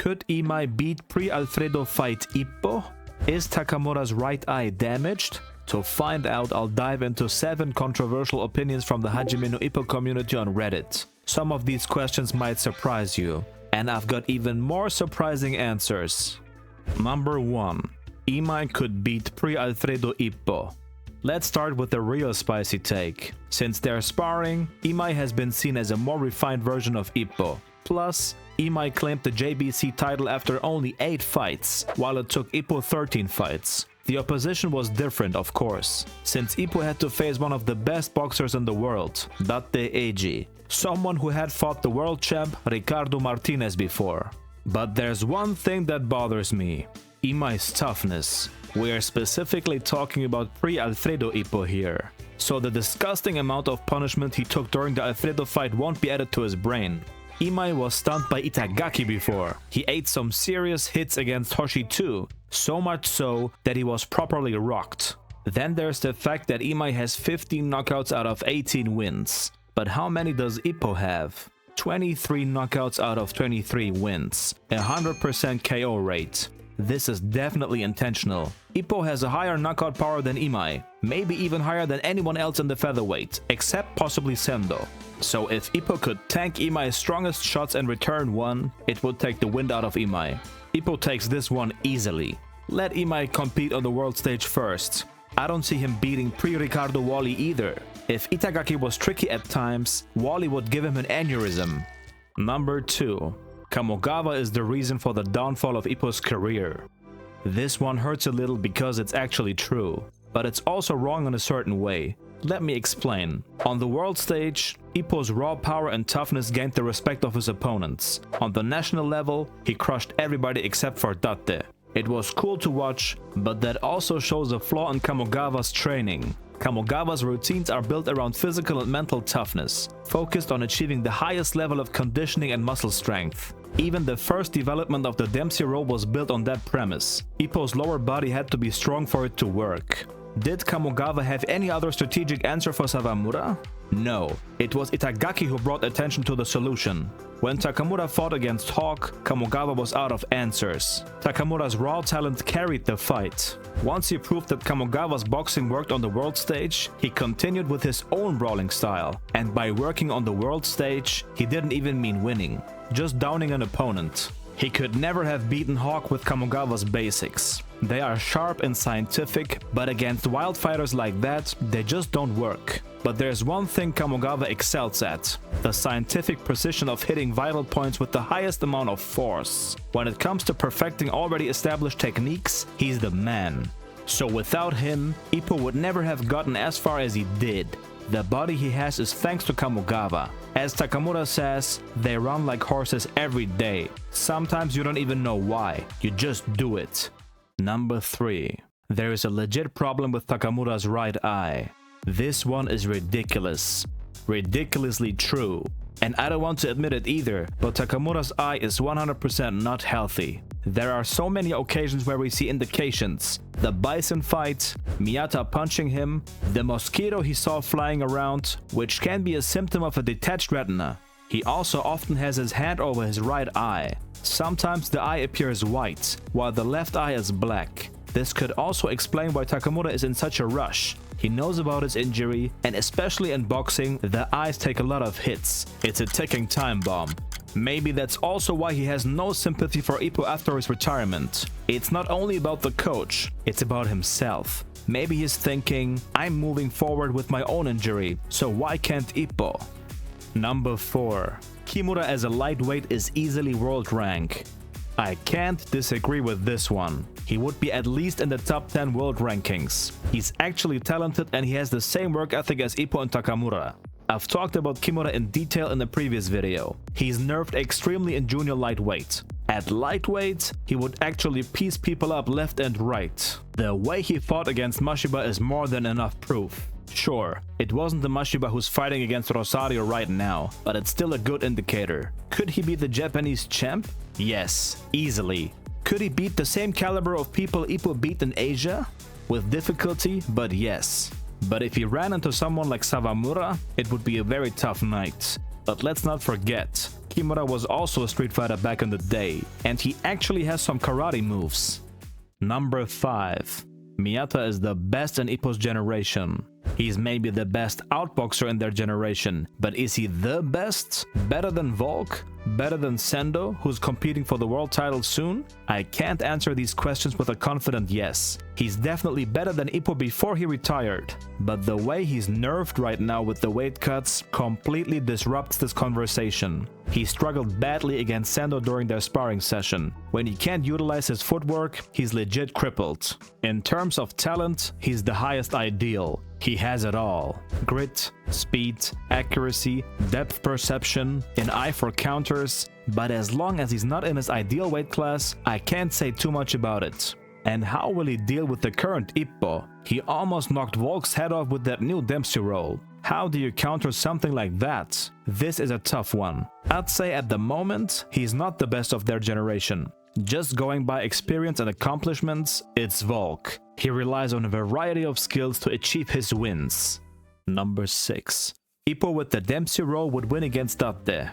Could Imai beat pre-Alfredo fight Ippo? Is Takamura's right eye damaged? To find out, I'll dive into 7 controversial opinions from the Hajime no Ippo community on Reddit. Some of these questions might surprise you, and I've got even more surprising answers. Number 1. Imai could beat pre-Alfredo Ippo. Let's start with the real spicy take. Since they're sparring, Imai has been seen as a more refined version of Ippo. Plus, Imai claimed the JBC title after only 8 fights, while it took Ippo 13 fights. The opposition was different, of course, since Ippo had to face one of the best boxers in the world, Date Eiji, someone who had fought the world champ Ricardo Martinez before. But there's one thing that bothers me: Imai's toughness. We are specifically talking about pre-Alfredo Ippo here, so the disgusting amount of punishment he took during the Alfredo fight won't be added to his brain. Imai was stunned by Itagaki before. He ate some serious hits against Hoshi too, so much so that he was properly rocked. Then there's the fact that Imai has 15 knockouts out of 18 wins. But how many does Ippo have? 23 knockouts out of 23 wins, 100% KO rate. This is definitely intentional. Ippo has a higher knockout power than Imai, maybe even higher than anyone else in the featherweight, except possibly Sendo. So if Ippo could tank Imai's strongest shots and return one, it would take the wind out of Imai. Ippo takes this one easily. Let Imai compete on the world stage first. I don't see him beating pre-Ricardo Wally either. If Itagaki was tricky at times, Wally would give him an aneurysm. Number 2. Kamava is the reason for the downfall of Ippo's career. This one hurts a little because it's actually true, but it's also wrong in a certain way. Let me explain. On the world stage, Ippo's raw power and toughness gained the respect of his opponents. On the national level, he crushed everybody except for Date. It was cool to watch, but that also shows a flaw in Kamagawa's training. Kamagawa's routines are built around physical and mental toughness, focused on achieving the highest level of conditioning and muscle strength. Even the first development of the Dempsey roll was built on that premise. Ippo's lower body had to be strong for it to work. Did Kamagawa have any other strategic answer for Sawamura? No, it was Itagaki who brought attention to the solution. When Takamura fought against Hawk, Kamagawa was out of answers. Takamura's raw talent carried the fight. Once he proved that Kamagawa's boxing worked on the world stage, he continued with his own brawling style. And by working on the world stage, he didn't even mean winning, just downing an opponent. He could never have beaten Hawk with Kamagawa's basics. They are sharp and scientific, but against wild fighters like that, they just don't work. But there's one thing Kamagawa excels at: the scientific precision of hitting vital points with the highest amount of force. When it comes to perfecting already established techniques, he's the man. So without him, Ippo would never have gotten as far as he did. The body he has is thanks to Kamagawa. As Takamura says, they run like horses every day. Sometimes you don't even know why, you just do it. Number 3. There is a legit problem with Takamura's right eye. This one is ridiculous. Ridiculously true. And I don't want to admit it either, but Takamura's eye is 100% not healthy. There are so many occasions where we see indications. The bison fight, Miata punching him, the mosquito he saw flying around, which can be a symptom of a detached retina. He also often has his hand over his right eye. Sometimes the eye appears white, while the left eye is black. This could also explain why Takamura is in such a rush. He knows about his injury, and especially in boxing, the eyes take a lot of hits. It's a ticking time bomb. Maybe that's also why he has no sympathy for Ippo after his retirement. It's not only about the coach, it's about himself. Maybe he's thinking, I'm moving forward with my own injury, so why can't Ippo? Number 4. Kimura as a lightweight is easily world rank. I can't disagree with this one. He would be at least in the top 10 world rankings. He's actually talented and he has the same work ethic as Ippo and Takamura. I've talked about Kimura in detail in the previous video. He's nerfed extremely in junior lightweight. At lightweight, he would actually piece people up left and right. The way he fought against Mashiba is more than enough proof. Sure, it wasn't the Mashiba who's fighting against Rosario right now, but it's still a good indicator. Could he be the Japanese champ? Yes, easily. Could he beat the same caliber of people Ippo beat in Asia? With difficulty, but yes. But if he ran into someone like Sawamura, it would be a very tough night. But let's not forget, Kimura was also a street fighter back in the day, and he actually has some karate moves. Number 5. Miata is the best in Ippo's generation. He's maybe the best outboxer in their generation, but is he the best? Better than Volk? Better than Sendo, who's competing for the world title soon? I can't answer these questions with a confident yes. He's definitely better than Ippo before he retired, but the way he's nerfed right now with the weight cuts completely disrupts this conversation. He struggled badly against Sendo during their sparring session. When he can't utilize his footwork, he's legit crippled. In terms of talent, he's the highest ideal. He has it all. Grit, speed, accuracy, depth perception, an eye for counters, but as long as he's not in his ideal weight class, I can't say too much about it. And how will he deal with the current Ippo? He almost knocked Volk's head off with that new Dempsey roll. How do you counter something like that? This is a tough one. I'd say at the moment, he's not the best of their generation. Just going by experience and accomplishments, it's Volk. He relies on a variety of skills to achieve his wins. Number 6. Ippo with the Dempsey roll would win against Date.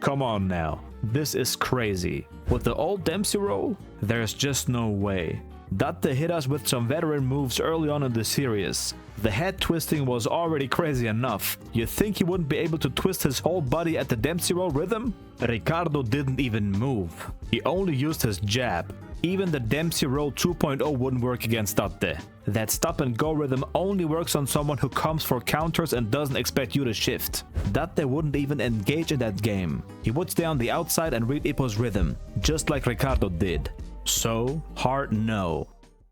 Come on now, this is crazy. With the old Dempsey roll, there's just no way. Date hit us with some veteran moves early on in the series. The head twisting was already crazy enough. You think he wouldn't be able to twist his whole body at the Dempsey roll rhythm? Ricardo didn't even move. He only used his jab. Even the Dempsey roll 2.0 wouldn't work against Date. That stop and go rhythm only works on someone who comes for counters and doesn't expect you to shift. Date wouldn't even engage in that game. He would stay on the outside and read Ippo's rhythm, just like Ricardo did. So, hard no.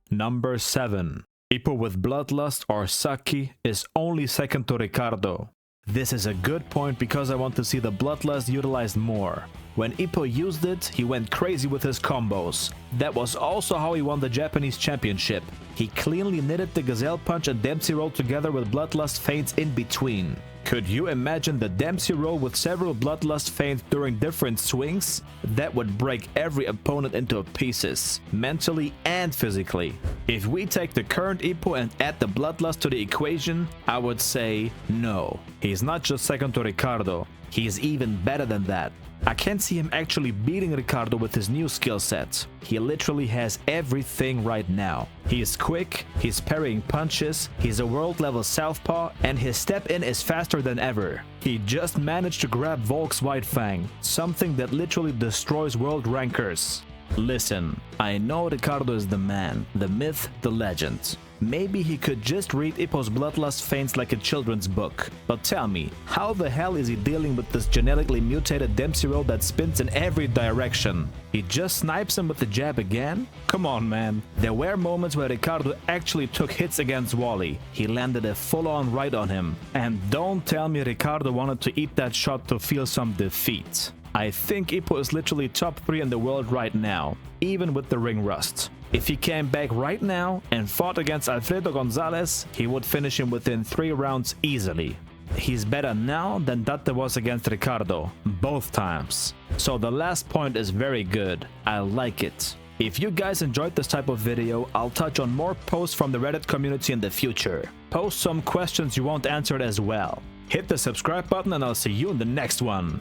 Number 7. Ippo with bloodlust or Saki is only second to Ricardo. This is a good point because I want to see the bloodlust utilized more. When Ippo used it, he went crazy with his combos. That was also how he won the Japanese championship. He cleanly knitted the Gazelle Punch and Dempsey Roll together with bloodlust feints in between. Could you imagine the Dempsey Roll with several bloodlust feints during different swings? That would break every opponent into pieces, mentally and physically. If we take the current Ippo and add the bloodlust to the equation, I would say no. He's not just second to Ricardo, he's even better than that. I can't see him actually beating Ricardo with his new skill set. He literally has everything right now. He is quick, he's parrying punches, he's a world level southpaw, and his step in is faster than ever. He just managed to grab Volk's White Fang, something that literally destroys world rankers. Listen, I know Ricardo is the man, the myth, the legend. Maybe he could just read Ippo's bloodlust feints like a children's book. But tell me, how the hell is he dealing with this genetically mutated Dempsey roll that spins in every direction? He just snipes him with the jab again? Come on, man. There were moments where Ricardo actually took hits against Wally. He landed a full-on right on him. And don't tell me Ricardo wanted to eat that shot to feel some defeat. I think Ippo is literally top 3 in the world right now, even with the ring rust. If he came back right now and fought against Alfredo Gonzalez, he would finish him within 3 rounds easily. He's better now than Date was against Ricardo, both times. So the last point is very good. I like it. If you guys enjoyed this type of video, I'll touch on more posts from the Reddit community in the future. Post some questions you want answered as well. Hit the subscribe button and I'll see you in the next one.